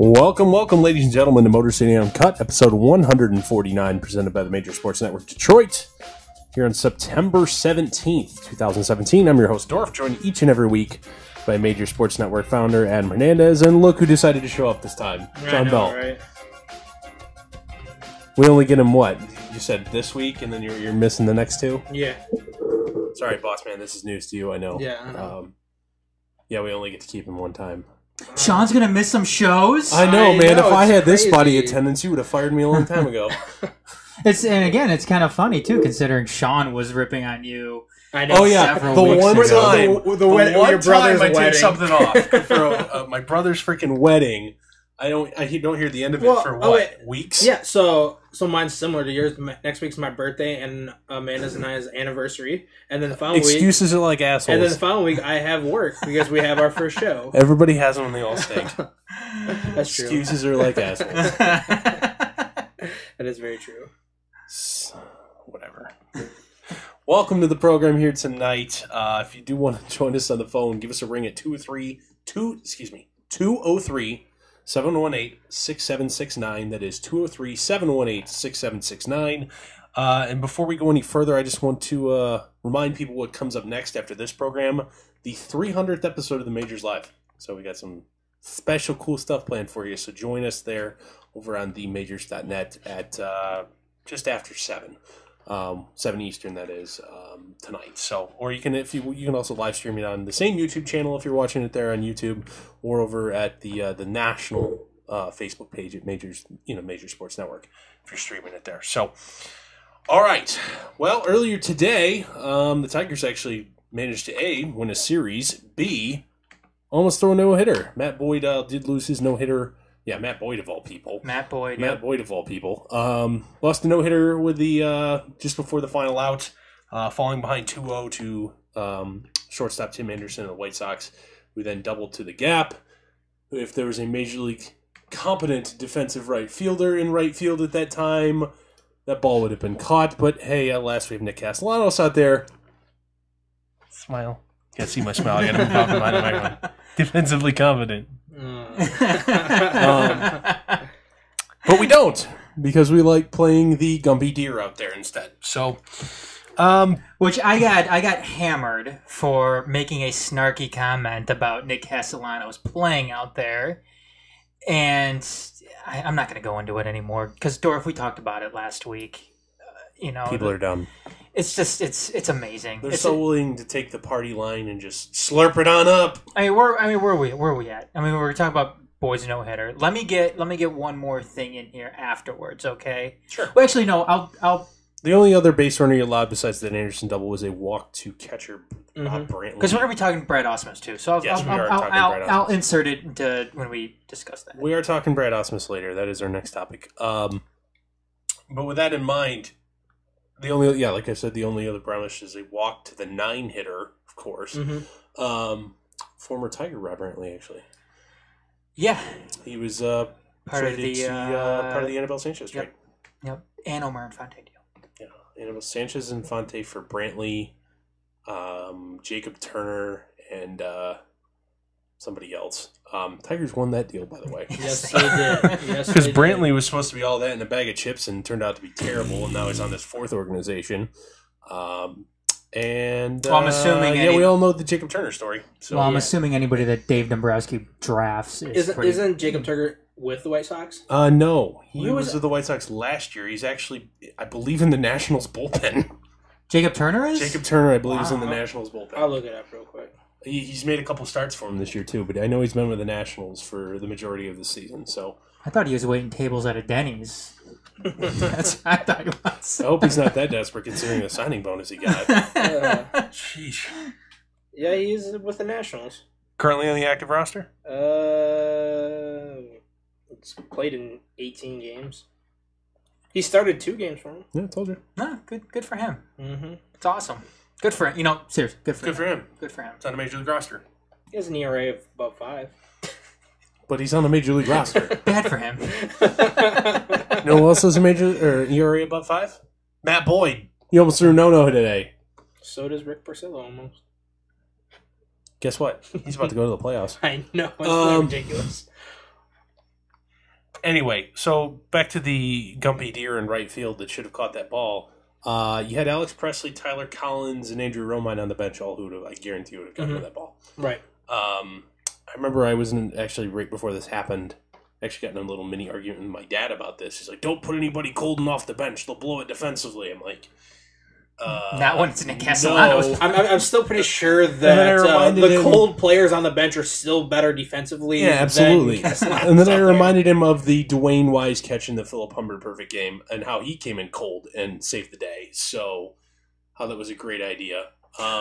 Welcome, ladies and gentlemen, to Motor City Uncut, episode 149, presented by the Major Sports Network Detroit. Here on September 17th, 2017, I'm your host, Dorf, joined each and every week by Major Sports Network founder Adam Hernandez, and look who decided to show up this time, Shawn Bell. Right? We only get him, what? You said this week, and then you're missing the next two? Yeah. Sorry, boss man, this is news to you, I know. Yeah, I know. Yeah, we only get to keep him one time. Shawn's gonna miss some shows. I know, man. If I had this body attendance, you would have fired me a long time ago. It's kind of funny too, considering Shawn was ripping on you. I know. Oh yeah, the one time, the one time I take something off for my brother's freaking wedding. I don't hear the end of it for weeks. Yeah, so mine's similar to yours. Next week's my birthday, and Amanda's and I's anniversary, and then the following excuses are like assholes. And then the following week I have work because we have our first show. Everybody has them, and they all stink. That's true. Excuses are like assholes. That is very true. Whatever. Welcome to the program here tonight. If you do want to join us on the phone, give us a ring at 203-718-6769. That is 203-718-6769. And before we go any further, I just want to remind people what comes up next after this program, the 300th episode of the Majors Live. So we got some special cool stuff planned for you. So join us there over on themajors.net at just after 7. 7 Eastern, that is, tonight. So, or you can also live stream it on the same YouTube channel if you're watching it there on YouTube, or over at the national Facebook page at Major Sports Network if you're streaming it there. So, all right. Well, earlier today, the Tigers actually managed to win a series. B, almost throw a no-hitter. Matt Boyd did lose his no-hitter. Yeah, Matt Boyd of all people. Boyd of all people. Lost a no-hitter with the just before the final out, falling behind 2-0 to shortstop Tim Anderson of the White Sox, who then doubled to the gap. If there was a major league competent defensive right fielder in right field at that time, that ball would have been caught. But hey, at last we have Nick Castellanos out there. Smile. Can't see my smile. I got to move off the microphone. Defensively competent. But we don't, because we like playing the Gumby Deer out there instead. So, which I got hammered for making a snarky comment about Nick Castellanos playing out there, and I'm not going to go into it anymore because Dorf, we talked about it last week. People are dumb. It's just it's amazing. They're so willing to take the party line and just slurp it on up. Where are we at? We're talking about boys no hitter. Let me get one more thing in here afterwards, okay? Sure. Well, actually, no. I'll. The only other base runner you allowed besides that Anderson double was a walk to catcher Bob Brantley. Because we're going to be talking Brad Ausmus too, so I'll insert it into when we discuss that. We are talking Brad Ausmus later. That is our next topic. But with that in mind. Like I said, the only other blemish is a walk to the 9-hitter, of course. Mm-hmm. Former Tiger Rob Brantley, actually. Yeah, he was part of the Annabelle Sanchez trade. Yep, and Omar Infante deal. Yeah, Annabelle Sanchez and Infante for Brantley, Jacob Turner, and somebody else. Tigers won that deal, by the way. Yes, they did. Because Brantley was supposed to be all that in a bag of chips and turned out to be terrible, and now he's on this fourth organization. I'm assuming we all know the Jacob Turner story. So, I'm assuming anybody that Dave Dombrowski drafts isn't Jacob Turner with the White Sox? No, he was with the White Sox last year. He's actually, I believe, in the Nationals bullpen. Jacob Turner is? Jacob Turner, I believe, is in the Nationals bullpen. I'll look it up real quick. He's made a couple starts for him this year, too, but I know he's been with the Nationals for the majority of the season. So I thought he was waiting tables at a Denny's. That's what I thought he was. I hope he's not that desperate considering the signing bonus he got. Sheesh. Yeah, he's with the Nationals. Currently on the active roster? It's played in 18 games. He started 2 games for him. Yeah, I told you. No, good for him. Mm-hmm. It's awesome. Good for him. Seriously, good for him. Good for him. It's on a major league roster. He has an ERA of above 5. But he's on the major league roster. Bad for him. You know who else has a ERA above 5? Matt Boyd. He almost threw no today. So does Rick Porcello almost. Guess what? He's about to go to the playoffs. I know. It's ridiculous. Anyway, so back to the Gumpy Deer in right field that should have caught that ball. You had Alex Presley, Tyler Collins, and Andrew Romine on the bench, all who I guarantee would have gotten that ball. Right. I remember I was actually right before this happened. Actually got in a little mini argument with my dad about this. He's like, "Don't put anybody cold and off the bench; they'll blow it defensively." I'm like, not when it's Nick Castellanos. No. I'm still pretty sure that the cold players on the bench are still better defensively. Yeah, absolutely. And then I reminded him of the Dwayne Wise catch in the Philip Humber perfect game and how he came in cold and saved the day. So, how that was a great idea.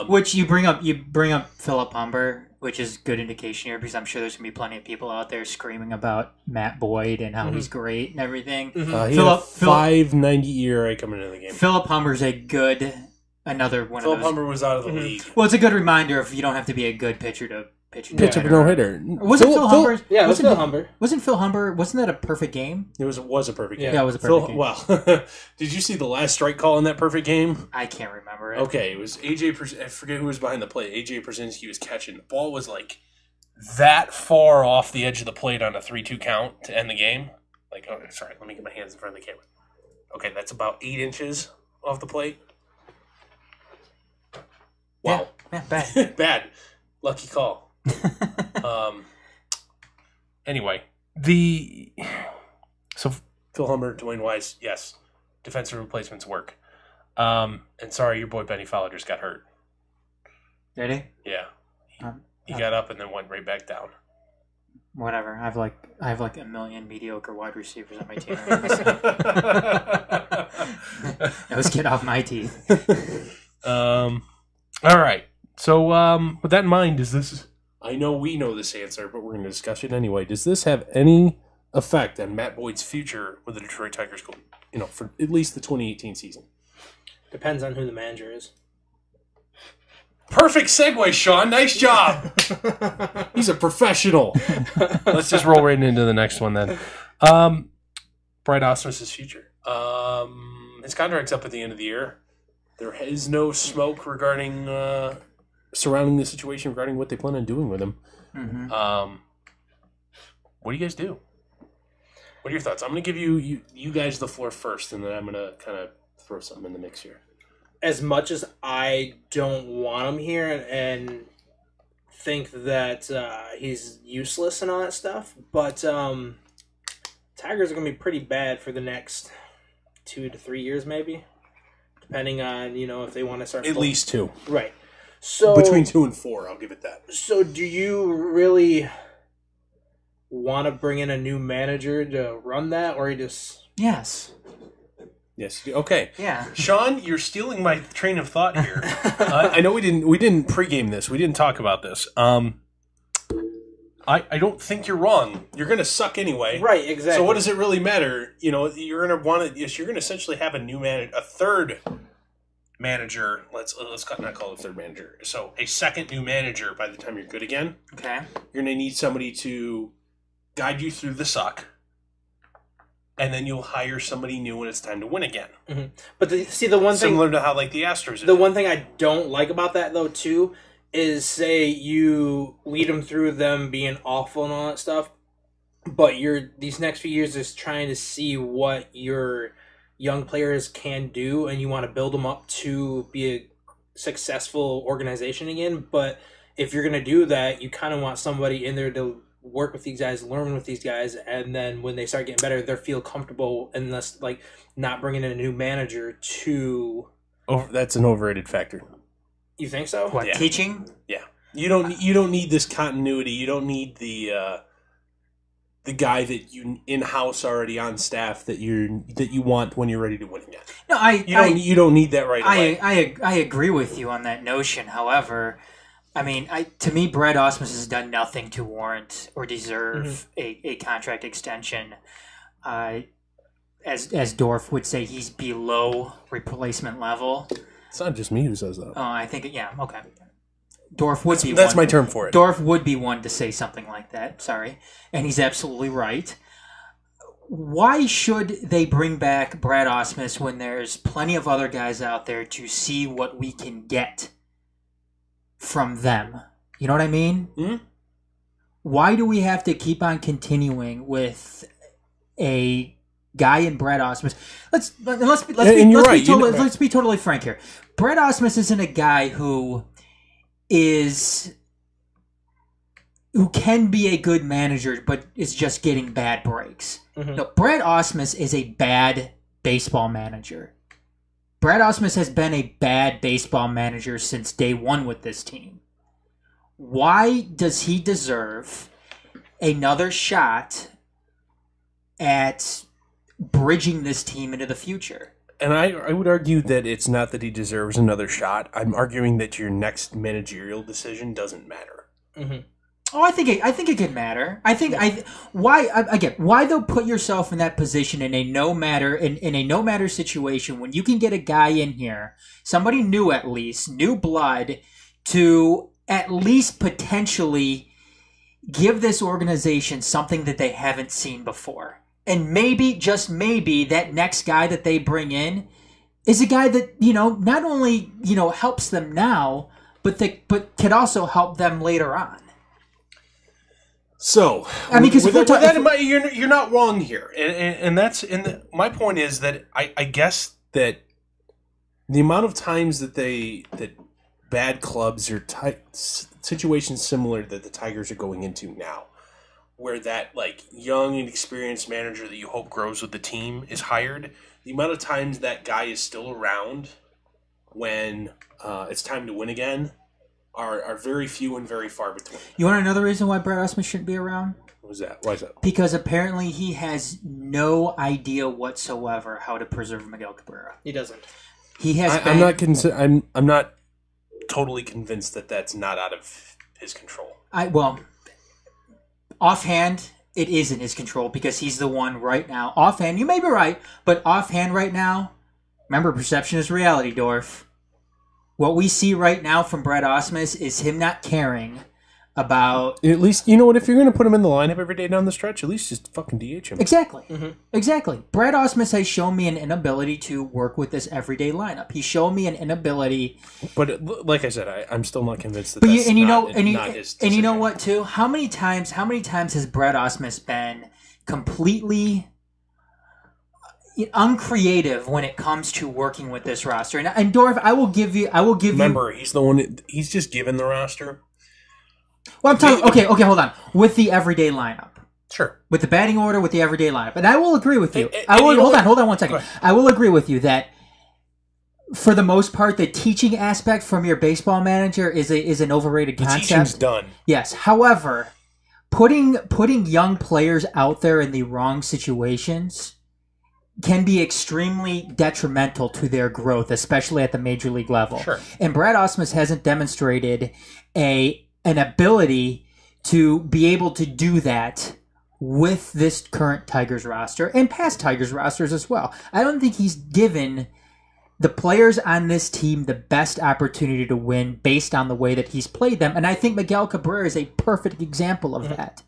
Which you bring up Philip Humber, which is good indication here because I'm sure there's gonna be plenty of people out there screaming about Matt Boyd and how he's great and everything. He had a 590 ERA coming into the game. Philip Humber's another one. Philip Humber was out of the league. Well, it's a good reminder if you don't have to be a good pitcher to pitch a no-hitter. Wasn't Phil Humber? Yeah, it was Phil Humber. Wasn't Phil Humber? Wasn't that a perfect game? It was a perfect game. Yeah, it was a perfect game. Well, did you see the last strike call in that perfect game? I can't remember it. Okay, it was AJ. I forget who was behind the plate. AJ Przinsky was catching. The ball was like that far off the edge of the plate on a 3-2 count to end the game. Like, oh, sorry, let me get my hands in front of the camera. Okay, that's about 8 inches off the plate. Wow. Yeah, bad. Bad. Lucky call. Anyway, so Phil Humber, Dwayne Wise, yes, defensive replacements work. And sorry, your boy Benny Fowler just got hurt. Did he? Yeah, he got up and then went right back down. Whatever. I have like a million mediocre wide receivers on my team. Those get off my teeth. All right. So with that in mind, does this? I know we know this answer, but we're going to discuss it anyway. Does this have any effect on Matt Boyd's future with the Detroit Tigers? For at least the 2018 season. Depends on who the manager is. Perfect segue, Shawn. Nice job. He's a professional. Let's just roll right into the next one then. Brad Ausmus' future. His contract's up at the end of the year. There is no smoke regarding surrounding the situation regarding what they plan on doing with him. Mm-hmm. What do you guys do? What are your thoughts? I'm going to give you guys the floor first, and then I'm going to kind of throw something in the mix here. As much as I don't want him here and think that he's useless and all that stuff, but Tigers are going to be pretty bad for the next 2 to 3 years, maybe, depending on if they want to start. At least 2, right? So between 2 and 4, I'll give it that. So, do you really want to bring in a new manager to run that, or you just Yes. Yes. Okay. Yeah. Shawn, you're stealing my train of thought here. I know we didn't pregame this. We didn't talk about this. I don't think you're wrong. You're going to suck anyway. Right. Exactly. So what does it really matter? You're going to want to. You're going to essentially have a third manager. Let's not call it a third manager. So a second new manager by the time you're good again. Okay. You're going to need somebody to guide you through the suck. And then you'll hire somebody new when it's time to win again. Mm-hmm. But the one thing, similar to how like the Astros. The one thing I don't like about that though too is say you lead them through them being awful and all that stuff, but these next few years is trying to see what your young players can do, and you want to build them up to be a successful organization again. But if you're going to do that, you kind of want somebody in there to work with these guys, learn with these guys, and then when they start getting better, they feel comfortable, and thus like not bringing in a new manager to. That's an overrated factor. You think so? What, yeah. Teaching? Yeah, you don't need this continuity. You don't need the guy that you in-house already on staff that you want when you're ready to win again. No, you don't need that right away. I agree with you on that notion. However, I mean, to me, Brad Ausmus has done nothing to warrant or deserve a contract extension. As Dorf would say, he's below replacement level. It's not just me who says that. Oh, I think, yeah, okay. Dorf would be that's my term for it. Dorf would be one to say something like that, sorry. And he's absolutely right. Why should they bring back Brad Ausmus when there's plenty of other guys out there to see what we can get from them? You know what I mean? Mm-hmm. Why do we have to keep on continuing with a guy in Brad Ausmus. Let's be totally frank here. Brad Ausmus isn't a guy who can be a good manager, but is just getting bad breaks. Mm-hmm. No, Brad Ausmus is a bad baseball manager. Brad Ausmus has been a bad baseball manager since day one with this team. Why does he deserve another shot at bridging this team into the future? And I would argue that it's not that he deserves another shot. I'm arguing that your next managerial decision doesn't matter. Mm-hmm. Oh, I think it could matter. Why though put yourself in that position in a no matter situation when you can get a guy in here, somebody new at least, new blood, to at least potentially give this organization something that they haven't seen before. And maybe, just maybe, that next guy that they bring in is a guy that, not only, helps them now, but could also help them later on. So, because you're not wrong here, and my point is that I guess that the amount of times that bad clubs or situations similar that the Tigers are going into now, where that young and experienced manager that you hope grows with the team is hired, the amount of times that guy is still around when it's time to win again are very few and very far between. You want another reason why Brad Ausmus shouldn't be around? What is that? Why is that? Because apparently he has no idea whatsoever how to preserve Miguel Cabrera. He doesn't. He has. I'm not totally convinced that that's not out of his control. Offhand, it is in his control because he's the one right now. Offhand, you may be right, but offhand right now, remember, perception is reality, Dorf. What we see right now from Brad Ausmus is him not caring about... At least, you know what, if you're going to put him in the lineup every day down the stretch, at least just fucking DH him. Exactly. Mm-hmm. Exactly. Brad Ausmus has shown me an inability to work with this everyday lineup. He's shown me an inability... But like I said, I'm still not convinced that that's not his decision. And you know what, too? How many times has Brad Ausmus been completely uncreative when it comes to working with this roster? And Dorf, I will give you. Remember, he's the one. He's just given the roster. Well, I'm talking. Okay, hold on. With the everyday lineup, sure. With the batting order, with the everyday lineup, and I will agree with you. Hold on 1 second. I will agree with you that for the most part, the teaching aspect from your baseball manager is an overrated concept. The teaching's done. Yes. However, putting young players out there in the wrong situations can be extremely detrimental to their growth, especially at the major league level. Sure. And Brad Ausmus hasn't demonstrated an ability to be able to do that with this current Tigers roster and past Tigers rosters as well. I don't think he's given the players on this team the best opportunity to win based on the way that he's played them. And I think Miguel Cabrera is a perfect example of that.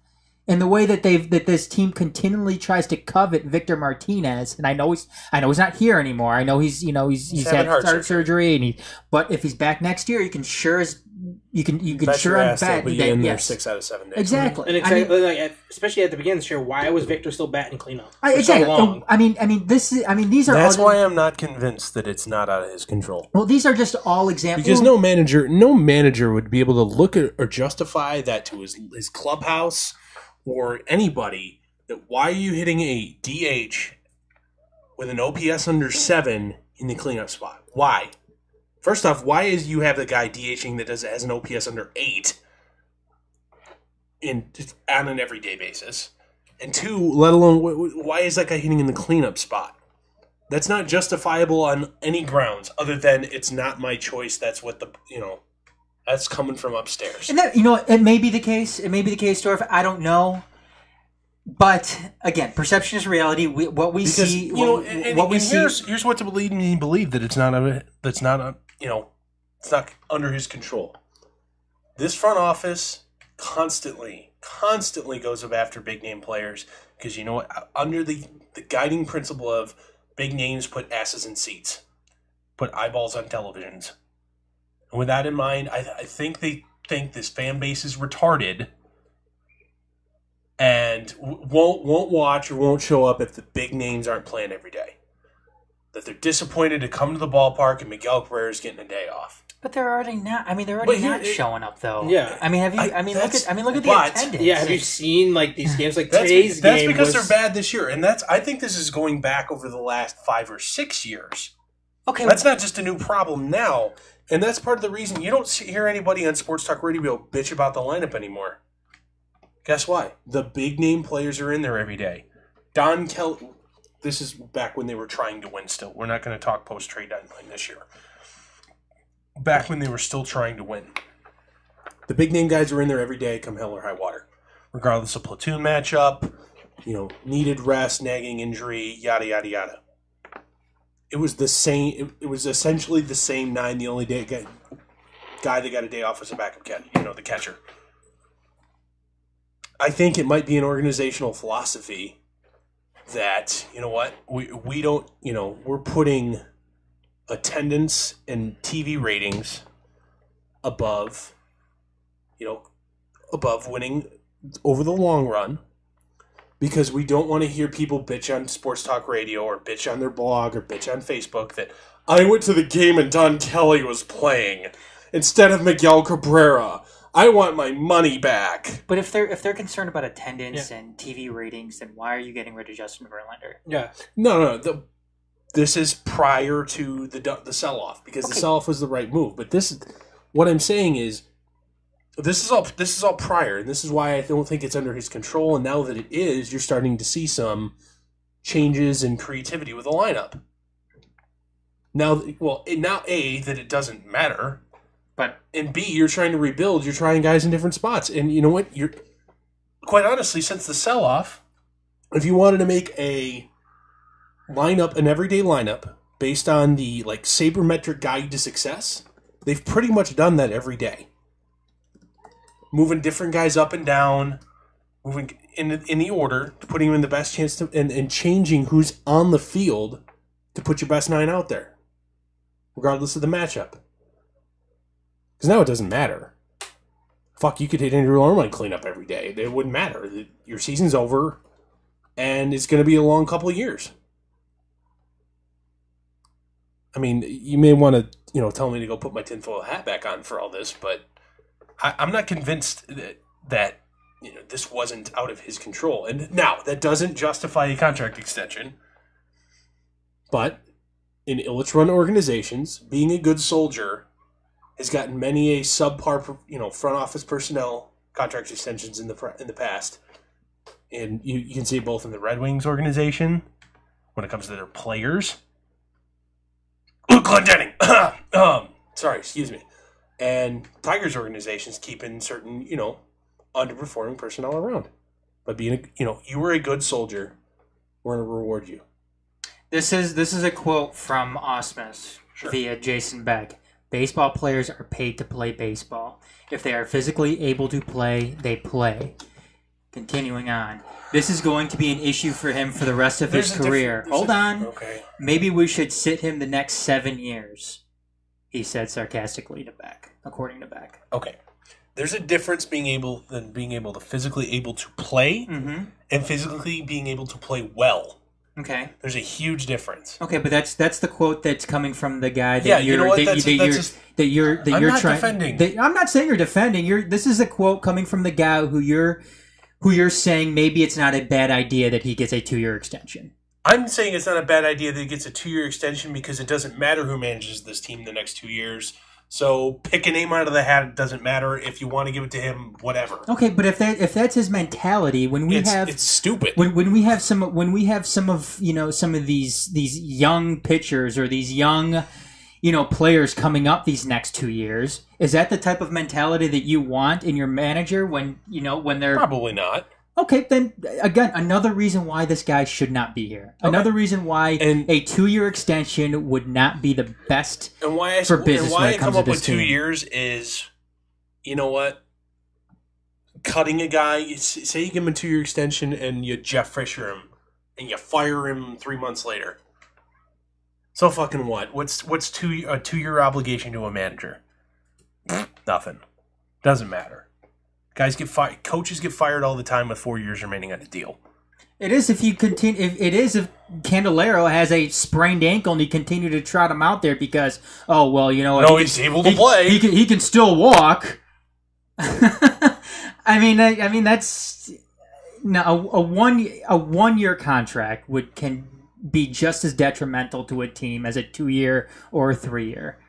And the way that this team continually tries to covet Victor Martinez, and I know he's not here anymore. I know he's had heart surgery, but if he's back next year, you can sure bet that yes. 6 out of 7 days. Exactly. And especially at the beginning of this year, why was Victor still batting cleanup? Exactly. So long? These are. That's why I'm not convinced that it's not out of his control. Well, these are just all examples. Because no manager would be able to look at or justify that to his clubhouse or anybody, that why are you hitting a DH with an OPS under 7 in the cleanup spot? Why? First off, why is you have the guy DHing that has an OPS under 8 on an everyday basis? And 2, let alone, why is that guy hitting in the cleanup spot? That's not justifiable on any grounds other than it's not my choice. That's what that's coming from upstairs. And that, it may be the case. It may be the case, Dorf. I don't know. But again, perception is reality. Here's what to lead me to believe that it's not under his control. This front office constantly goes after big name players because you know what? Under the guiding principle of big names put asses in seats, put eyeballs on televisions. And with that in mind, I think they think this fan base is retarded and won't watch or won't show up if the big names aren't playing every day. That they're disappointed to come to the ballpark and Miguel Cabrera's getting a day off. But they're already not. I mean, they're already not showing up though. Yeah. I mean, look at the attendance. Yeah. Have you seen like these games? Like that's today's that's game because was... they're bad this year, and I think this is going back over the last 5 or 6 years. Okay, that's not just a new problem now, and that's part of the reason you don't hear anybody on Sports Talk Radio bitch about the lineup anymore. Guess why? The big name players are in there every day. Don Kelly. This is back when they were trying to win. Still, we're not going to talk post trade deadline this year. Back when they were still trying to win. The big name guys are in there every day, come hell or high water. Regardless of platoon matchup, needed rest, nagging injury, yada, yada, yada. It was the same. It was essentially the same 9. The only guy that got a day off was a backup the catcher. I think it might be an organizational philosophy that, we don't, we're putting attendance and TV ratings above winning over the long run, because we don't want to hear people bitch on Sports Talk Radio or bitch on their blog or bitch on Facebook that I went to the game and Don Kelly was playing instead of Miguel Cabrera. I want my money back. But if they're concerned about attendance and TV ratings, then why are you getting rid of Justin Verlander? Yeah. No. This is prior to the sell-off, because the sell-off was the right move. But what I'm saying is, this is all prior, and this is why I don't think it's under his control. And now that it is, you're starting to see some changes in creativity with the lineup. Now, that it doesn't matter. But and B, you're trying to rebuild. You're trying guys in different spots, and you know what? You're quite honestly, since the sell-off, if you wanted to make a lineup, an everyday lineup based on the sabermetric guide to success, they've pretty much done that every day. Moving different guys up and down, moving in the order, putting them in the best chance to, and changing who's on the field to put your best 9 out there, regardless of the matchup. Because now it doesn't matter. Fuck, you could hit Andrew Ormond cleanup every day. It wouldn't matter. Your season's over, and it's going to be a long couple of years. I mean, you may want to, tell me to go put my tinfoil hat back on for all this, but I'm not convinced that this wasn't out of his control. And now, that doesn't justify a contract extension. But in Illich-run organizations, being a good soldier has gotten many a subpar, front office personnel contract extensions in the past. And you can see it both in the Red Wings organization, when it comes to their players. Glendening! Sorry, excuse me. And Tigers organizations keeping certain, underperforming personnel around. But being, you were a good soldier, we're going to reward you. This is a quote from Ausmus via Jason Beck. Baseball players are paid to play baseball. If they are physically able to play, they play. Continuing on. This is going to be an issue for him for the rest of his career. Hold on. Okay. Maybe we should sit him the next 7 years, he said sarcastically to Beck, according to Beck. Okay. There's a difference being able to physically able to play and physically being able to play well. Okay. There's a huge difference. Okay, but that's the quote that's coming from the guy that I'm not defending. I'm not saying you're defending. This is a quote coming from the guy who you're saying maybe it's not a bad idea that he gets a 2-year extension. I'm saying it's not a bad idea that he gets a 2-year extension because it doesn't matter who manages this team the next 2 years. So pick a name out of the hat. It doesn't matter. If you want to give it to him, whatever. Okay, but if that's his mentality, it's stupid. When we have some of these young pitchers or these young players coming up these next 2 years, is that the type of mentality that you want in your manager when they're probably not? Okay, then again, another reason why this guy should not be here. Okay. Another reason why a 2-year extension would not be the best for business. And why I come up with 2 years is, you know what? Cutting a guy, say you give him a 2-year extension and you Jeff Fisher him and you fire him 3 months later. So fucking what? What's a 2-year obligation to a manager? Nothing. Doesn't matter. Guys get fired. Coaches get fired all the time with 4 years remaining on a deal. It is if you continue. If Candelario has a sprained ankle and you continue to trot him out there because he's able to play. He can still walk. I mean that's a 1 year contract can be just as detrimental to a team as a 2 year or a 3 year.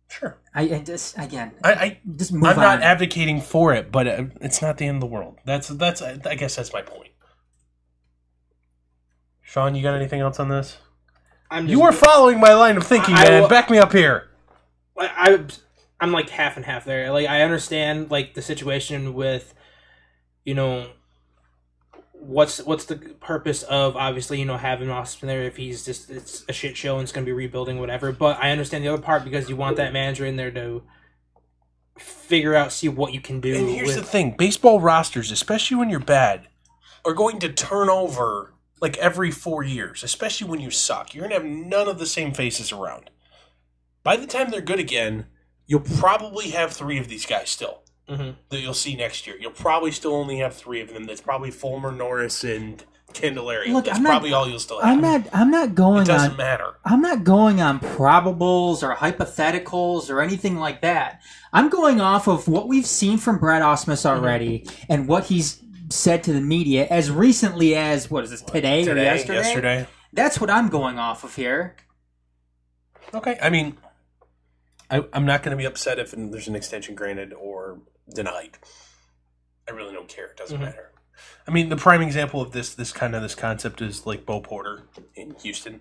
Sure. I'm not advocating for it, but it's not the end of the world. That's I guess that's my point. Shawn, you got anything else on this? You are following my line of thinking, man. Back me up here. I'm like half and half there. Like I understand like the situation with, what's the purpose of obviously having Austin there if he's just it's a shit show and it's going to be rebuilding whatever. But I understand the other part because you want that manager in there to figure out see what you can do. And here's the thing: baseball rosters, especially when you're bad, are going to turn over. Like every 4 years, especially when you suck. You're going to have none of the same faces around. By the time they're good again, you'll probably have 3 of these guys still that you'll see next year. You'll probably still only have 3 of them. That's probably Fulmer, Norris, and Candelario. Look, that's probably all you'll still have. I'm not going. It doesn't matter. I'm not going on probables or hypotheticals or anything like that. I'm going off of what we've seen from Brad Ausmus already and what he's said to the media as recently as what is this today or yesterday? That's what I'm going off of here. Okay, I mean, I'm not going to be upset if there's an extension granted or denied. I really don't care. It doesn't matter. I mean, the prime example of this concept is like Bo Porter in Houston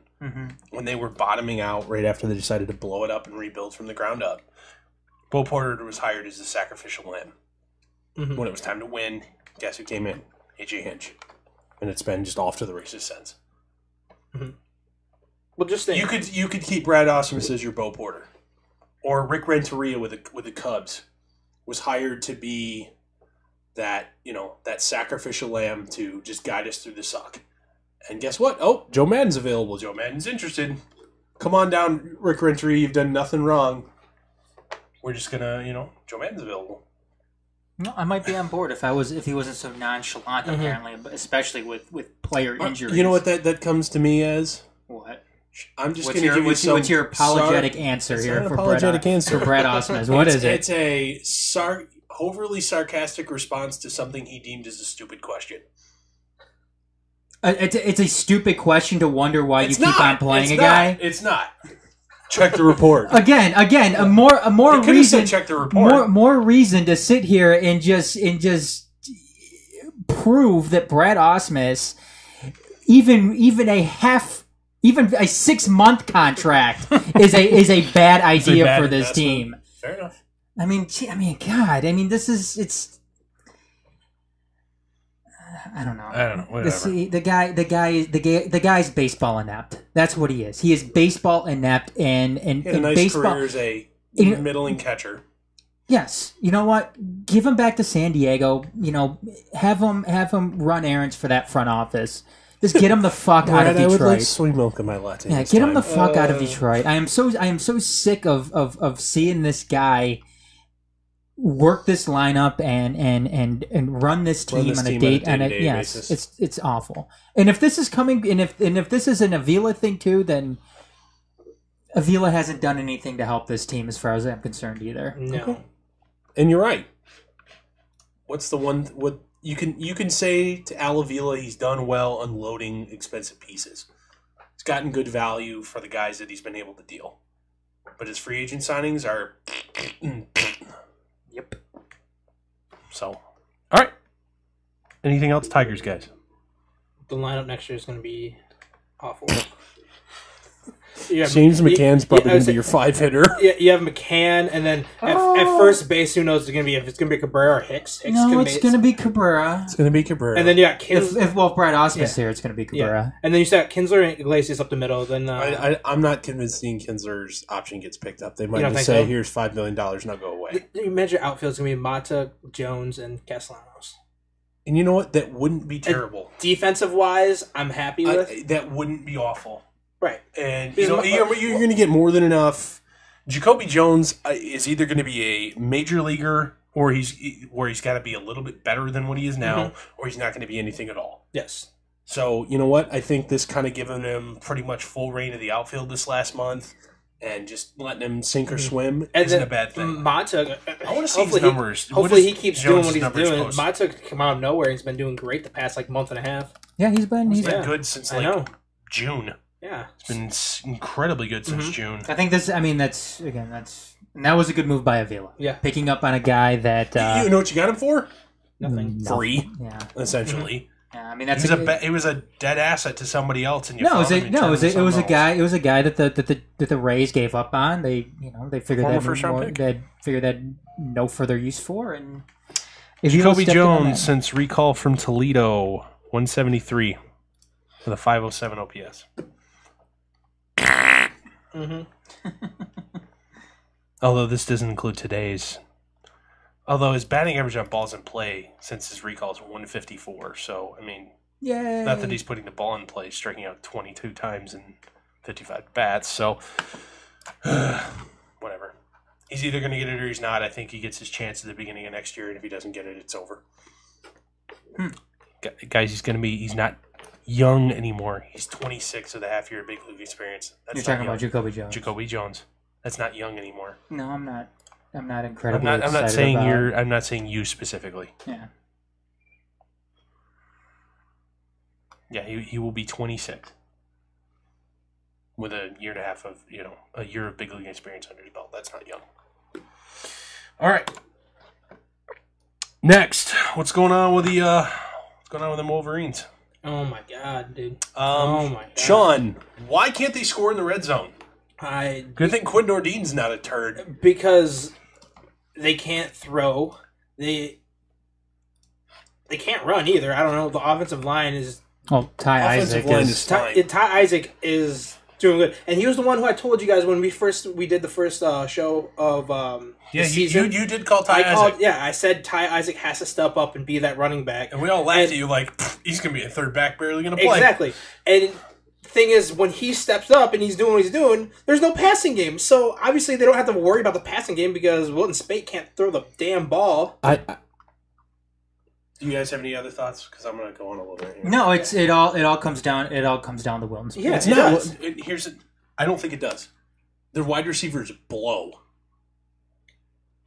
when they were bottoming out right after they decided to blow it up and rebuild from the ground up. Bo Porter was hired as the sacrificial lamb when it was time to win. Guess who came in? A.J. Hinch. And it's been just off to the races since. Well, just think. You could keep Brad Ausmus as your Bo Porter. Or Rick Renteria with the Cubs was hired to be that sacrificial lamb to just guide us through the suck. And guess what? Oh, Joe Madden's available. Joe Madden's interested. Come on down, Rick Renteria. You've done nothing wrong. We're just gonna, Joe Madden's available. No, I might be on board if he wasn't so nonchalant apparently, especially with player injuries. You know what that comes to me as? What? I'm just going to give you what's your apologetic answer here for Brad Ausmus? What is it? It's a overly sarcastic response to something he deemed as a stupid question. It's a stupid question to wonder why you keep on playing a guy. It's not. Check the report. Again, a more reason. Check the report. More reason to sit here and just prove that Brad Ausmus, even a 6-month contract is a bad idea for this team. Fair enough. I mean, God. I mean, it's. I don't know. Whatever. The guy's baseball inept. That's what he is. He is baseball inept, and he had a nice baseball, career as a middling catcher. Yes, you know what? Give him back to San Diego. Have him run errands for that front office. Just get him the fuck out of Detroit. I would like soy milk in my latte. Yeah, get him the fuck out of Detroit. I am so sick of seeing this guy work this lineup and run this team on a day-to-day basis. It's awful. And if this is coming, and if this is an Avila thing too, then Avila hasn't done anything to help this team as far as I'm concerned either. No, okay. And you're right. What's the one? What you can say to Al Avila? He's done well unloading expensive pieces. He's gotten good value for the guys that he's been able to deal. But his free agent signings are. Yep. So, all right. Anything else, Tigers guys? The lineup next year is going to be awful. James McCann's probably going to be your 5-hitter. Yeah, you have McCann, and then at first base, who knows? If it's going to be Cabrera or Hicks. It's going to be Cabrera. It's going to be Cabrera. And then you got Kinsler. If Brad Ausmus here, it's going to be Cabrera. Yeah. And then you still got Kinsler and Iglesias up the middle. Then I'm not convinced Kinsler's option gets picked up. They might just say, "Here's $5 million, now go away." You imagine your outfield's going to be Mata, Jones, and Castellanos. And you know what? That wouldn't be terrible. Defensive wise, I'm happy with. That wouldn't be awful. Right. And you're going to get more than enough. Jacoby Jones is either going to be a major leaguer or he's got to be a little bit better than what he is now, or he's not going to be anything at all. Yes. So, you know what? I think this kind of giving him pretty much full reign of the outfield this last month and just letting him sink or swim isn't a bad thing. Mata, I want to see his numbers. Hopefully he keeps doing what he's doing. Mata come out of nowhere and he's been doing great the past month and a half. Yeah, he's been good since June. Yeah. It's been incredibly good since June. I think and that was a good move by Avila. Yeah. Picking up on a guy that... you know what you got him for? Nothing. Free. Yeah. Essentially. Yeah, I mean that's it was a dead asset to somebody else, and it was a guy that the Rays gave up on. They figured they had no further use for, and Jacoby Jones since recall from Toledo, 173 with a 507 OPS. Although this doesn't include today's. Although his batting average on balls in play since his recall is 154, so I mean, not that he's putting the ball in play, striking out 22 times in 55 bats. So whatever, he's either going to get it or he's not. I think he gets his chance at the beginning of next year, and if he doesn't get it, it's over. Guys, he's not young anymore. He's 26 with a half year of big league experience. You're talking about Jacoby Jones. Jacoby Jones. That's not young anymore. No, I'm not. I'm not incredibly. I'm not saying I'm not saying you specifically. Yeah. Yeah, he will be 26 with a year and a half of a year of big league experience under his belt. That's not young. All right. Next, what's going on with the Wolverines? Oh my god, dude. Oh my god. Shawn, why can't they score in the red zone? Good thing Quinn Nordin's not a turd. Because they can't throw. They can't run either. I don't know. The offensive line is... Oh, Ty Isaac Isaac is doing good. And he was the one who I told you guys when we did the first show of the season. You did call Ty Isaac. I said Ty Isaac has to step up and be that running back. And we all laughed at you like, he's going to be a third back, barely going to play. Exactly. And... thing is, when he steps up and he's doing what he's doing, there's no passing game. So obviously they don't have to worry about the passing game because Wilton Speight can't throw the damn ball. Do you guys have any other thoughts? Because I'm going to go on a little bit here. No, it all comes down to Wilton Speight. Yeah, it's not. I don't think it does. Their wide receivers blow.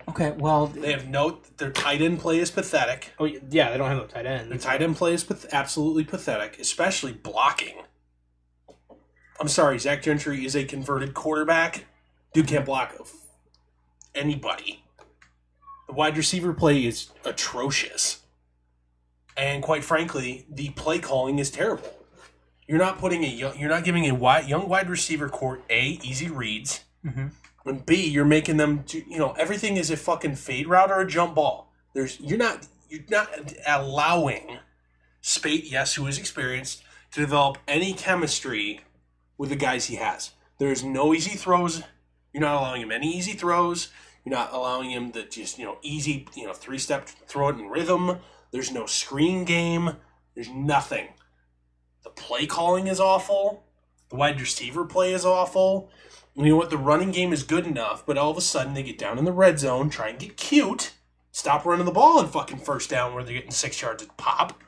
Okay, well, they have their tight end play is pathetic. Oh yeah, they don't have no tight end. Their tight end play is absolutely pathetic, especially blocking. I'm sorry, Zach Gentry is a converted quarterback. Dude can't block anybody. The wide receiver play is atrocious. And quite frankly, the play calling is terrible. You're not giving a young wide receiver court easy reads, and B, you're making them everything is a fucking fade route or a jump ball. You're not allowing Speight, yes, who is experienced, to develop any chemistry with the guys he has. There's no easy throws. You're not allowing him any easy throws. You're not allowing him to just, easy, three-step throw it in rhythm. There's no screen game. There's nothing. The play calling is awful. The wide receiver play is awful. And you know what? The running game is good enough, but all of a sudden they get down in the red zone, try and get cute, stop running the ball on fucking first down where they're getting 6 yards at pop,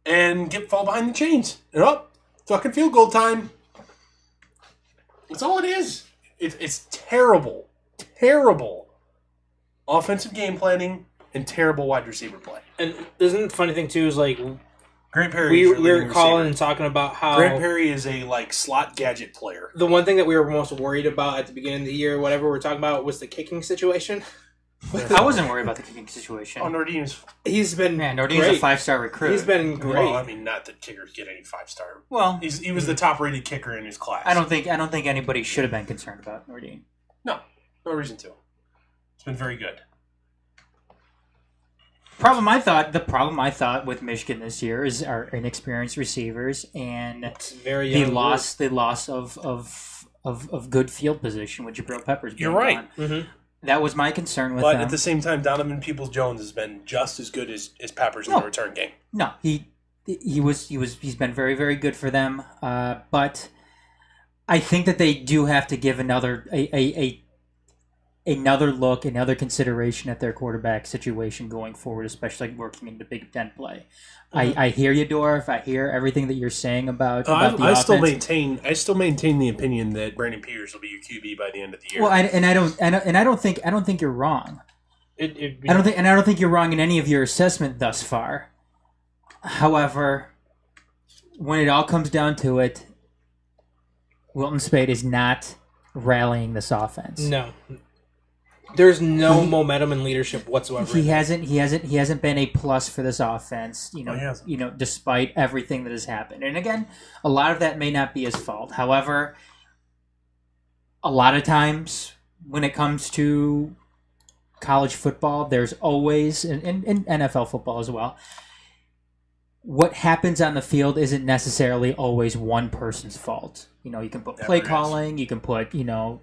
and fall behind the chains. And fucking field goal time. That's all it is. It's terrible. Terrible offensive game planning and terrible wide receiver play. And isn't the funny thing, too, is Grant Perry we were calling and talking about how... Grant Perry is a, slot gadget player. The one thing that we were most worried about at the beginning of the year, whatever we were talking about, was the kicking situation. I wasn't worried about the kicking situation. Oh, Nordin's a 5-star recruit. He's been great. Well, I mean, not that kickers get any 5-star. Well, he was the top-rated kicker in his class. I don't think anybody should have been concerned about Nordin. No reason to. It's been very good. The problem I thought with Michigan this year is our inexperienced receivers and the loss of good field position with Jabril Peppers. You're right. Mm-hmm. That was my concern with them. But at the same time, Donovan Peoples-Jones has been just as good as Peppers in the return game. No, he's been very, very good for them. But I think that they do have to give a another look, another consideration at their quarterback situation going forward, especially working into Big Ten play. I hear you, Dorf. I hear everything that you're saying about the offense. I still maintain the opinion that Brandon Peters will be your QB by the end of the year. Well, I don't think you're wrong. I don't think you're wrong in any of your assessment thus far. However, when it all comes down to it, Wilton Speight is not rallying this offense. No. There's no momentum and leadership whatsoever. He hasn't been a plus for this offense, despite everything that has happened. And again, a lot of that may not be his fault. However, a lot of times when it comes to college football, there's always, and NFL football as well, what happens on the field isn't necessarily always one person's fault. You can put play calling, you can put, the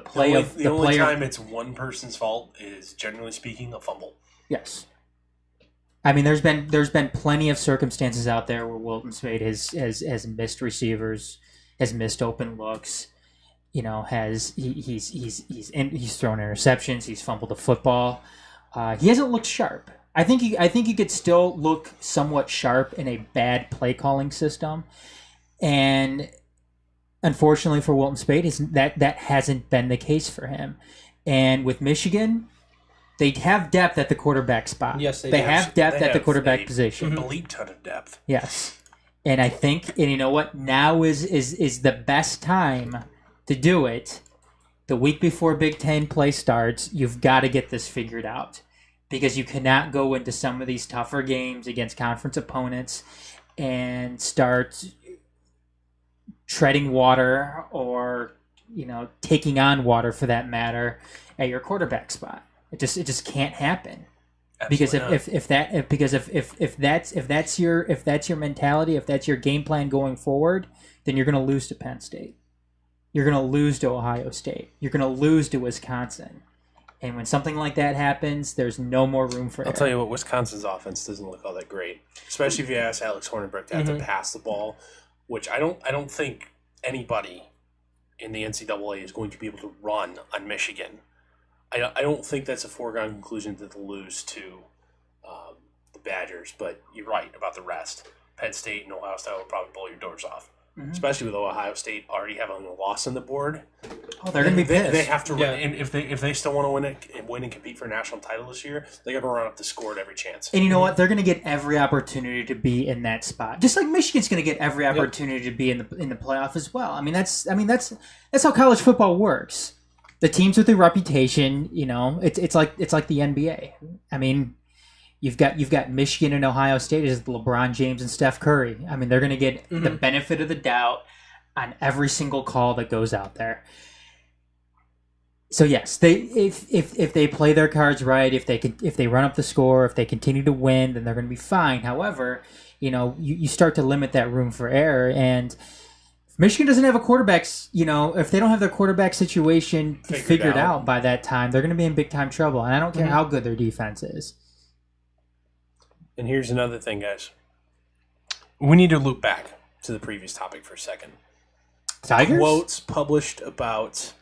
play of the only player. time it's one person's fault is, generally speaking, a fumble. Yes. I mean, there's been plenty of circumstances out there where Wilton Speight has missed receivers, has missed open looks, he's thrown interceptions, he's fumbled the football. He hasn't looked sharp. I think you could still look somewhat sharp in a bad play calling system, and unfortunately for Wilton Speight, that hasn't been the case for him. And with Michigan, they have depth at the quarterback spot. Yes, they have depth at the quarterback position. A bleep ton of depth. Yes, and I think, and you know what? Now is the best time to do it. The week before Big Ten play starts, you've got to get this figured out. Because you cannot go into some of these tougher games against conference opponents and start treading water or, taking on water for that matter at your quarterback spot. It just can't happen. Absolutely because if that's your mentality, if that's your game plan going forward, then you're going to lose to Penn State. You're going to lose to Ohio State. You're going to lose to Wisconsin. And when something like that happens, there's no more room for error. I'll tell you what, Wisconsin's offense doesn't look all that great, especially if you ask Alex Hornibrook to have to pass the ball, which I don't think anybody in the NCAA is going to be able to run on Michigan. I don't think that's a foregone conclusion that they'll lose to the Badgers, but you're right about the rest. Penn State and Ohio State will probably blow your doors off. Especially with Ohio State already having a loss on the board. Oh, they're going to be pissed. They have to run, and if they still want to win and compete for a national title this year, they got to run up the score at every chance. And you know what? They're going to get every opportunity to be in that spot, just like Michigan's going to get every opportunity to be in the playoff as well. That's how college football works. The teams with a reputation, it's like the NBA. You've got Michigan and Ohio State as LeBron James and Steph Curry. They're going to get the benefit of the doubt on every single call that goes out there. So yes, if they play their cards right, if they run up the score, if they continue to win, then they're going to be fine. However, you start to limit that room for error, and if Michigan doesn't have a quarterback, if they don't have their quarterback situation figured out by that time, they're going to be in big time trouble. And I don't care how good their defense is. And here's another thing, guys. We need to loop back to the previous topic for a second. Tigers? Quotes published from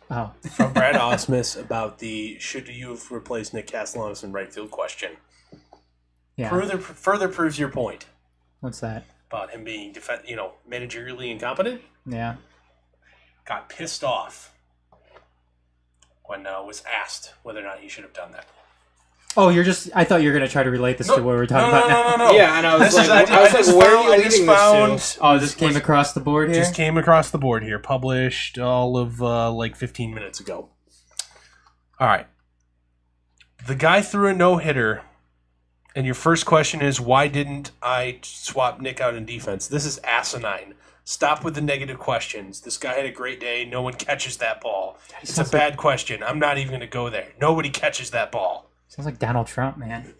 Brad Ausmus about the should you have replaced Nick Castellanos in right field question. Yeah. Further proves your point. What's that? About him being managerially incompetent. Yeah. Got pissed off when was asked whether or not he should have done that. Oh, I thought you were going to try to relate this to what we were talking about now. No. Yeah, and I was where are you leading this to? Oh, this came across the board here? Just came across the board here. Published all of 15 minutes ago. All right. The guy threw a no-hitter, and your first question is, why didn't I swap Nick out in defense? This is asinine. Stop with the negative questions. This guy had a great day. No one catches that ball. It's a bad question. I'm not even going to go there. Nobody catches that ball. Sounds like Donald Trump, man.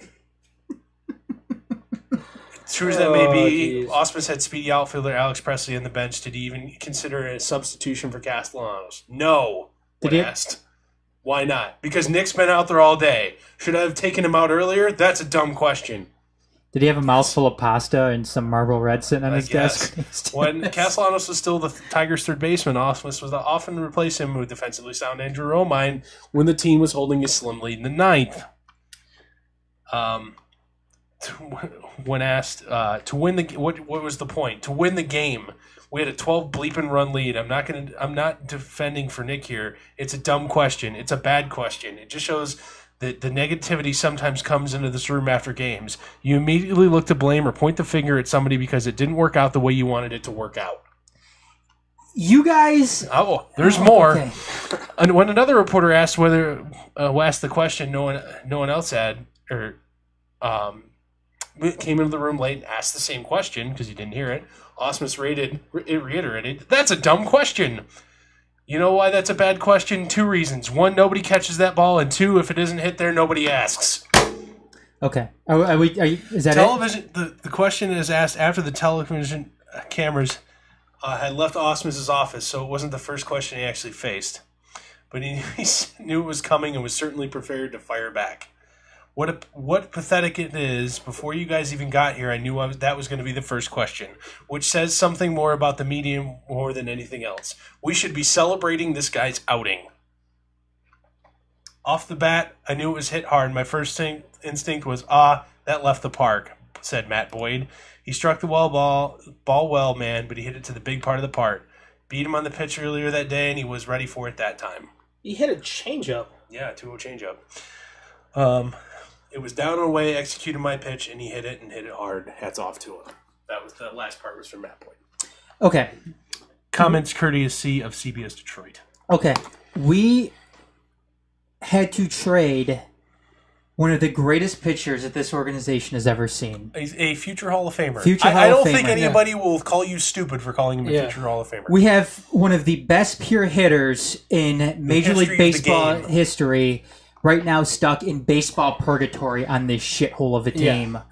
True as that may be, Ausmus had speedy outfielder Alex Presley on the bench. Did he even consider it a substitution for Castellanos? No. When asked. Why not? Because Nick's been out there all day. Should I have taken him out earlier? That's a dumb question. Did he have a mouthful of pasta and some Marlboro Red sitting on his desk? When Castellanos was still the Tigers' third baseman, Ausmus was often replace him with defensively sound Andrew Romine when the team was holding a slim lead in the ninth. When asked to win the what was the point? To win the game, we had a 12 bleeping run lead. I'm not defending for Nick here. It's a dumb question. It's a bad question. It just shows that the negativity sometimes comes into this room after games. You immediately look to blame or point the finger at somebody because it didn't work out the way you wanted it to work out. You guys... Oh, there's more. Okay. And when another reporter asked asked the question no one else had, or came into the room late and asked the same question because he didn't hear it, Ausmus reiterated, "That's a dumb question." You know why that's a bad question? 2 reasons. 1, nobody catches that ball, and 2, if it isn't hit there, nobody asks. Okay. Is that television? The question is asked after the television cameras had left Ausmus's office, so it wasn't the first question he actually faced. But he knew it was coming and was certainly prepared to fire back. What pathetic it is, before you guys even got here, I knew that was going to be the first question, which says something more about the media more than anything else. We should be celebrating this guy's outing. Off the bat, I knew it was hit hard. My first instinct was, that left the park, said Matt Boyd. He struck the ball well, man, but he hit it to the big part of the park. Beat him on the pitch earlier that day, and he was ready for it that time. He hit a changeup. Yeah, 2-0 changeup. It was down and away, executed my pitch, and he hit it hard. Hats off to him. That was the last part was from Matt Boyd. Okay. Comments courtesy of CBS Detroit. Okay. We had to trade one of the greatest pitchers that this organization has ever seen. A future Hall of Famer. I don't think anybody will call you stupid for calling him a future Hall of Famer. We have one of the best pure hitters in Major League Baseball history right now stuck in baseball purgatory on this shithole of a team. Yeah.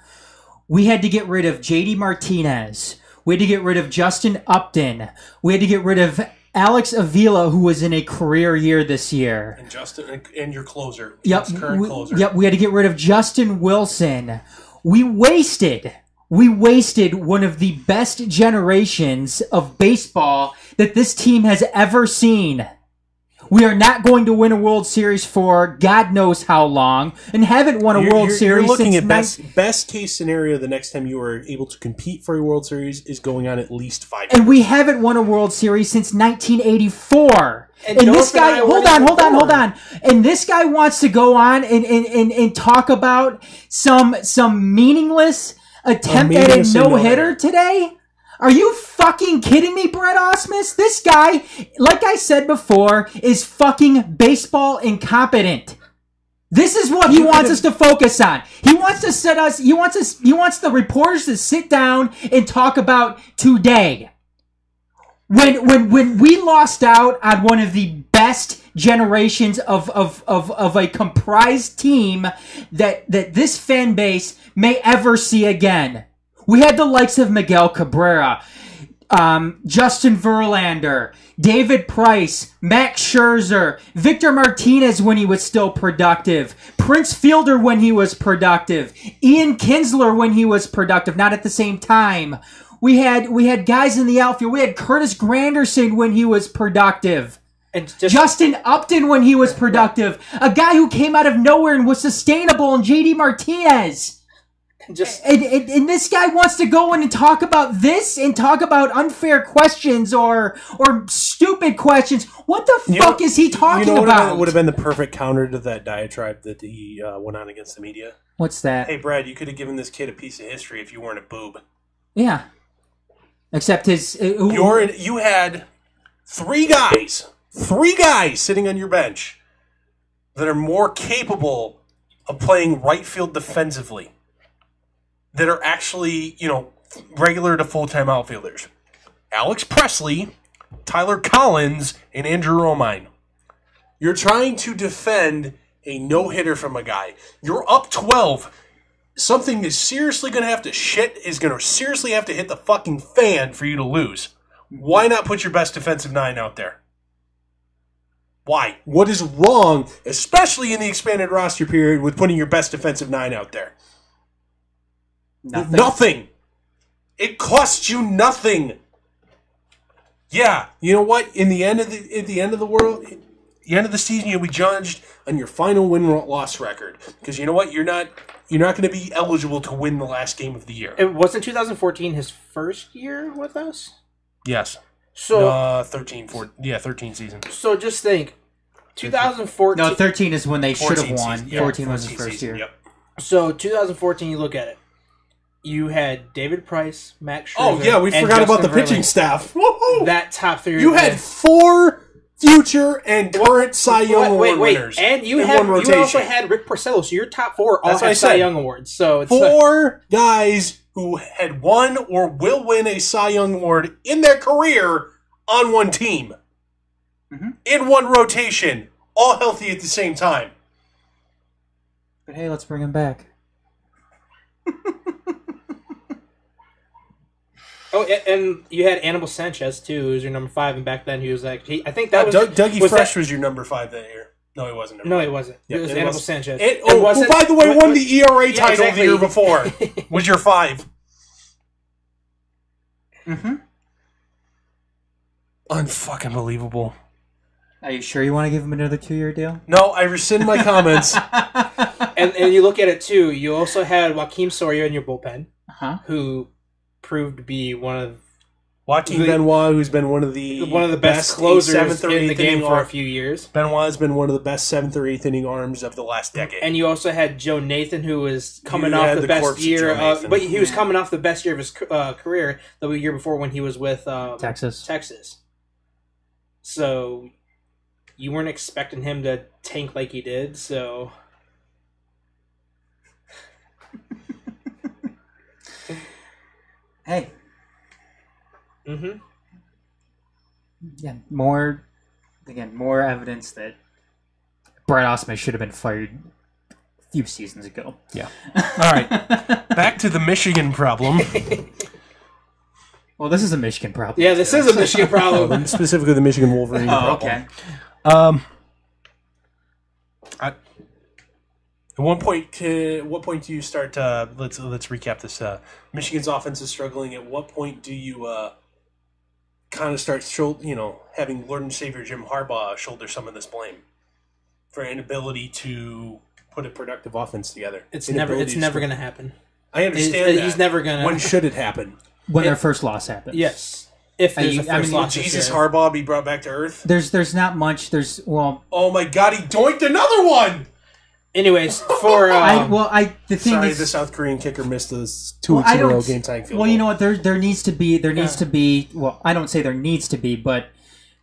We had to get rid of J.D. Martinez. We had to get rid of Justin Upton. We had to get rid of Alex Avila, who was in a career year this year. And Justin, and your closer. Yep. Current closer. Yep. We had to get rid of Justin Wilson. We wasted one of the best generations of baseball that this team has ever seen. We are not going to win a World Series for God knows how long, and haven't won a World Series You're looking since at best case scenario. The next time you are able to compete for a World Series is going on at least 5 years. And we haven't won a World Series since 1984. And this guy, hold on. And this guy wants to go on and talk about some meaningless attempt at a no-hitter today? Are you fucking kidding me, Brad Ausmus? This guy, like I said before, is fucking baseball incompetent. This is what he wants us to focus on. He wants to he wants the reporters to sit down and talk about today. When we lost out on one of the best generations of a comprised team that this fan base may ever see again. We had the likes of Miguel Cabrera, Justin Verlander, David Price, Max Scherzer, Victor Martinez when he was still productive, Prince Fielder when he was productive, Ian Kinsler when he was productive, not at the same time. We had guys in the outfield. We had Curtis Granderson when he was productive. And Justin Upton when he was productive. A guy who came out of nowhere and was sustainable, and J.D. Martinez. And this guy wants to go in and talk about this and talk about unfair questions or stupid questions. What the fuck is he talking about? What would have been the perfect counter to that diatribe that he went on against the media? What's that? Hey, Brad, you could have given this kid a piece of history if you weren't a boob. Yeah. Except his... you had three guys sitting on your bench that are more capable of playing right field defensively, that are actually, regular to full-time outfielders. Alex Presley, Tyler Collins, and Andrew Romine. You're trying to defend a no-hitter from a guy. You're up 12. Something is seriously going to have to seriously have to hit the fucking fan for you to lose. Why not put your best defensive 9 out there? Why? What is wrong, especially in the expanded roster period, with putting your best defensive 9 out there? Nothing. It costs you nothing. Yeah, you know what? At the end of the season, you'll be judged on your final win-loss record. Because you know what? You're not going to be eligible to win the last game of the year. It wasn't 2014 his first year with us? Yes. So 13 season. So just think, 2014. No, 13 is when they should have won. Season, yeah, 14 was his first season, year. Yep. So 2014, you look at it. You had David Price, Max Scherzer. Oh yeah, we forgot about the pitching staff. Woo-hoo! That top three. You had 4 future and current Cy Young Award winners. And you also had Rick Porcello. So your top 4 all have Cy Young awards. So it's 4 guys who had won or will win a Cy Young Award in their career on one team. Mm-hmm. In one rotation. All healthy at the same time. But hey, let's bring him back. Oh, and you had Anibal Sanchez, too, who was your number 5, and back then he was like... I think that was... Dougie Fresh was your number 5 that year. No, he wasn't. No, he wasn't. Yep, it was Anibal Sanchez. Who, by the way, won the ERA title the year before. Was your 5. Mm-hmm. Unfucking believable. Are you sure you want to give him another 2-year deal? No, I rescind my comments. and you look at it, too. You also had Joaquin Soria in your bullpen, who proved to be one of Joaquin Benoit, who's been one of the best closers in the game for a few years. Benoit has been one of the best 7th or 8th inning arms of the last decade. And you also had Joe Nathan, who was coming off the best year, but he was coming off the best year of his career the year before when he was with Texas. So you weren't expecting him to tank like he did. So. Hey. Mm-hmm. Yeah, more evidence that Brad Ausmus should have been fired a few seasons ago. Yeah. All right. Back to the Michigan problem. Well, this is a Michigan problem. Yeah, this is a Michigan problem. Specifically the Michigan Wolverine problem. Okay. At what point do you start? Let's recap this. Michigan's offense is struggling. At what point do you kind of start, having Lord and Savior Jim Harbaugh shoulder some of this blame for inability to put a productive offense together? It's never going to happen. I understand that. He's never going to. When should it happen? When their first loss happens. Yes. If there's a first loss, Jesus Harbaugh be brought back to earth. There's not much. Oh my God! He doinked another one. Anyways, for the South Korean kicker missed those 2 weeks in a row game tying field goal. Well, you know what? There needs to be. Well, I don't say there needs to be, but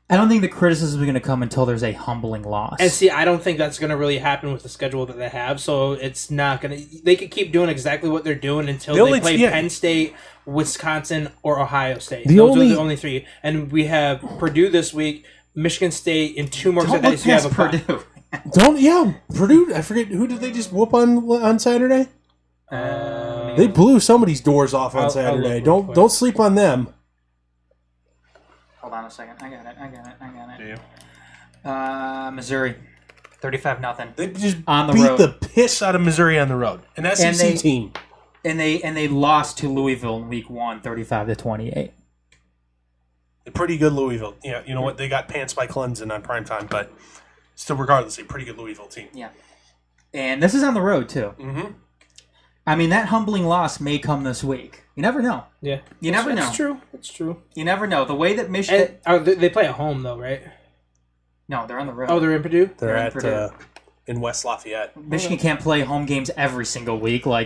I don't think the criticism is going to come until there's a humbling loss. And see, I don't think that's going to really happen with the schedule that they have. So it's not going to. They could keep doing exactly what they're doing until they play Penn State, Wisconsin, or Ohio State. Those are the only 3. And we have Purdue this week, Michigan State, and 2 more. Don't look past Purdue. Purdue. I forget who did they just whoop on Saturday? They blew somebody's doors off on Saturday. Don't sleep on them. Hold on a second. I got it. Do you? Missouri, 35-0. They just on the beat road. the piss out of Missouri on the road. An SEC team. And they lost to Louisville in week 1, 35-28. A pretty good Louisville. Yeah, you know what? They got pants by Clemson on primetime, but still, regardless, a pretty good Louisville team. Yeah. And this is on the road, too. Mm-hmm. I mean, that humbling loss may come this week. You never know. Yeah. You never know. It's true. You never know. The way that Michigan... they play at home, though, right? No, they're on the road. Oh, they're in Purdue? They're at Purdue. In West Lafayette. Michigan can't play home games every single week. They only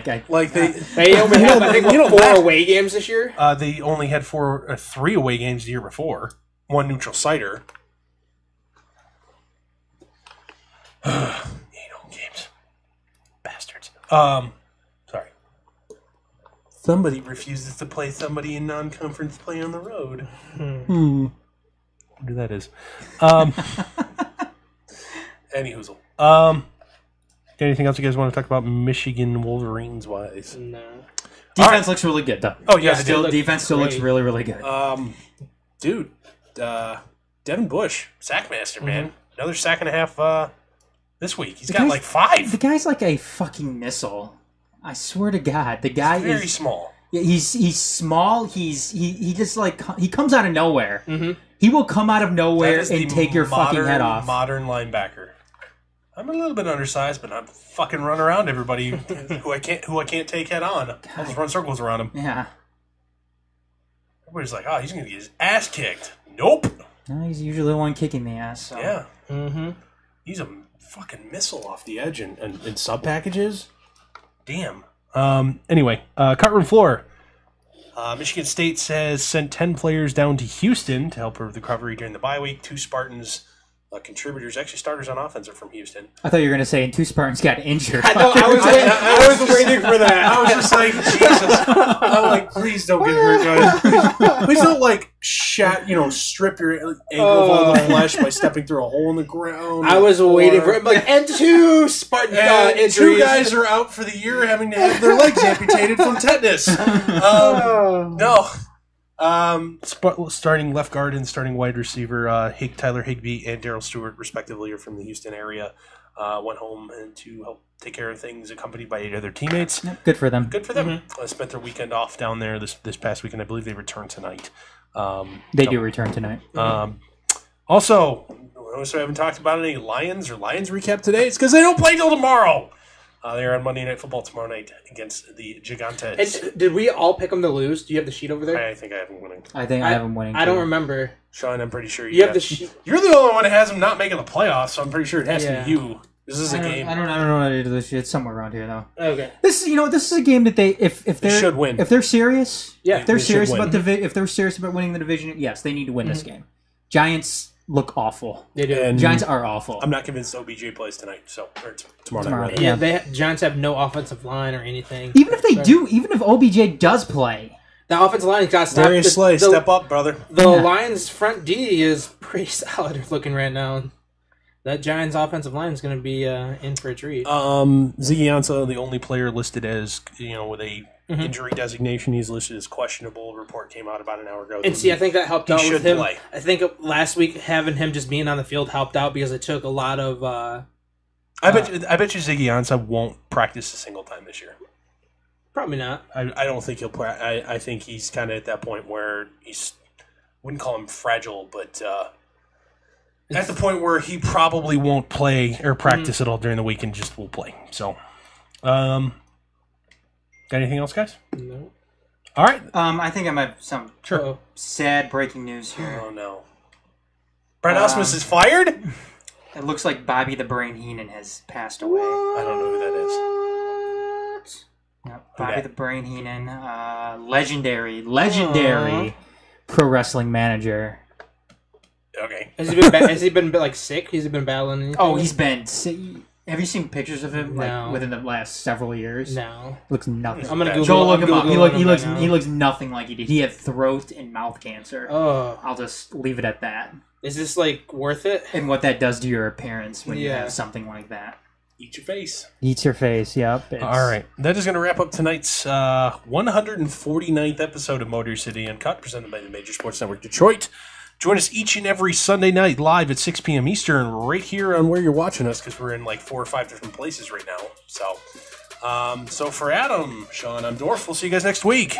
have, I think, 4 away games this year? They only had 3 away games the year before. 1 neutral siter. 8 home games. Bastards. Sorry. Somebody refuses to play somebody in non-conference play on the road. Who that is. Any hoozle. Anything else you guys want to talk about Michigan Wolverines wise? No. Defense looks really good, though. Oh, yeah. Defense still looks really, really good. Dude, Devin Bush, sackmaster, man. Another sack and a half this week. He's got like 5. The guy's like a fucking missile. I swear to God, the guy He's very small. Yeah, he's small. He just like he comes out of nowhere. Mm-hmm. He will come out of nowhere and take your fucking head off. Modern linebacker. I'm a little bit undersized, but I'm fucking run around everybody who I can't take head on. I'll just run circles around him. Yeah. Everybody's like, oh, he's gonna get his ass kicked. Nope. No, he's usually the one kicking the ass. So. Yeah. Mm-hmm. He's a fucking missile off the edge and sub packages. Damn. Anyway, cut room floor. Michigan State says sent 10 players down to Houston to help with the recovery during the bye week. 2 Spartans contribers, actually starters on offense, are from Houston. I thought you were going to say, and 2 Spartans got injured. I know, I was waiting for that. I was just like, Jesus. I'm like, please don't get hurt, guys. Please don't, like, strip your ankle of all the flesh by stepping through a hole in the ground. I was waiting for it. Like, and 2 Spartan injuries. 2 guys are out for the year having to have their legs amputated from tetanus. No. Starting left guard and starting wide receiver, Tyler Higbee and Darryl Stewart, respectively, are from the Houston area. Went home and to help take care of things, accompanied by 8 other teammates. Yep, good for them. Good for them. Mm-hmm. Spent their weekend off down there this past weekend. I believe they return tonight. They do return tonight. Also, notice I haven't talked about any Lions recap today. It's because they don't play till tomorrow. They're on Monday Night Football tomorrow night against the Gigantes. And did we all pick them to lose? Do you have the sheet over there? I think I have them winning. I think I have them winning. I don't remember. Sean, I'm pretty sure you have the sheet. You're the only one that has them not making the playoffs, so I'm pretty sure it has to be you. This is a game. I don't know how to do this shit. It's somewhere around here, though. Okay. This is a game that if they should win. If they're serious, if they're serious about if they're serious about winning the division, yes, they need to win this game. Giants look awful. They do. And Giants are awful. I'm not convinced OBJ plays tonight, or tomorrow night. Yeah, Giants have no offensive line or anything. Even if they do, even if OBJ does play, the offensive line has got to stop. Darius Slay, step up, brother. The Lions' front D is pretty solid looking right now. That Giants' offensive line is going to be in for a treat. Ziggy Ansah, the only player listed as with a injury designation, he's listed as questionable. Report came out about an hour ago. And see, I think that helped out with him. Play. I think last week having him just being on the field helped out because it took a lot of. I bet you Ziggy Ansah won't practice a single time this year. Probably not. I don't think he'll play. I think he's kind of at that point where wouldn't call him fragile, but. At the point where he probably won't play or practice at all during the week and just will play. So, got anything else, guys? No. All right. I think I might have some sad breaking news here. Oh, no. Brad Ausmus is fired? It looks like Bobby the Brain Heenan has passed away. I don't know who that is. Yep, Bobby the Brain Heenan, legendary pro wrestling manager. Okay. Has he been like sick? Has he been battling anything? Oh, he's been sick. Have you seen pictures of him within the last several years? No. Looks nothing. I'm gonna Go look him up. He looks nothing like he did. He had throat and mouth cancer. Oh. I'll just leave it at that. Is this like worth it? And what that does to your appearance when you have something like that. Eat your face. Eats your face, yep. All right. That is going to wrap up tonight's 149th episode of Motor City Uncut, presented by the Major Sports Network Detroit. Join us each and every Sunday night live at 6 p.m. Eastern right here on where you're watching us because we're in like 4 or 5 different places right now. So for Adam, Sean, I'm Dorf. We'll see you guys next week.